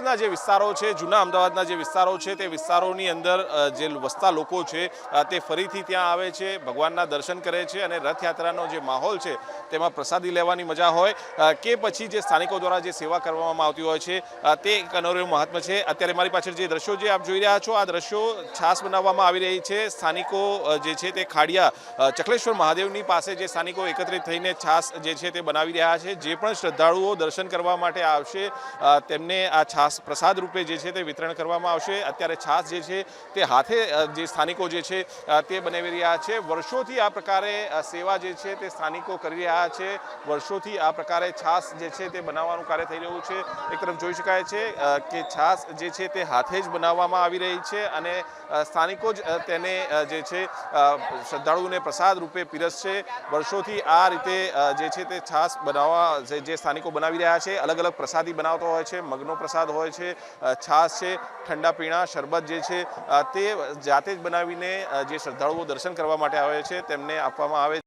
અમદાવાદના જે વિસ્તારો છે, જૂના અમદાવાદના જે વિસ્તારો છે, તે વિસ્તારોની અંદર જે વસતા લોકો છે તે ફરીથી ત્યાં આવે છે, ભગવાનના દર્શન કરે છે અને રથયાત્રાનો જે માહોલ છે તેમાં પ્રસાદી લેવાની મજા હોય કે પછી જે સ્થાનિકો દ્વારા જે સેવા કરવામાં આવતી હોય છે તે એક અનોખું મહાત્મ્ય છે। અત્યારે મારી પાછળ જે દ્રશ્યો જે આપ જોઈ રહ્યા છો, આ દ્રશ્યો છાસ બનાવવામાં આવી રહી છે। સ્થાનિકો જે છે તે ખાડિયા ચકલેશ્વર મહાદેવની પાસે જે સ્થાનિકો એકત્રિત થઈને છાસ જે છે તે બનાવી રહ્યા છે। જે પણ શ્રદ્ધાળુઓ દર્શન કરવા માટે આવશે તેમને આ છાસ પ્રસાદ રૂપે જે છે તે વિતરણ કરવામાં આવશે। અત્યારે છાસ જે છે તે હાથે જે સ્થાનિકો જે છે તે બનાવી રહ્યા છે। વર્ષોથી આ પ્રકારે સેવા જે છે તે સ્થાનિકો કરી રહ્યા છે। વર્ષોથી આ પ્રકારે છાસ જે છે તે બનાવવાનું કાર્ય થઈ રહ્યું છે। એક તરફ જોઈ શકાય છે કે છાસ જે છે તે હાથે જ બનાવવામાં આવી રહી છે અને સ્થાનિકો જ તેને જે છે શ્રદ્ધાળુઓને પ્રસાદ રૂપે પીરસશે। વર્ષોથી આ રીતે જે છે તે છાસ બનાવવા જે સ્થાનિકો બનાવી રહ્યા છે। અલગ અલગ પ્રસાદી બનાવતો હોય છે, મગનો પ્રસાદ હોય છે, છાસ છે, ઠંડા પીણા, શરબત જે છે તે જાતે જ બનાવીને જે શ્રદ્ધાળુઓ દર્શન કરવા માટે આવે છે તેમને આપવામાં આવે છે।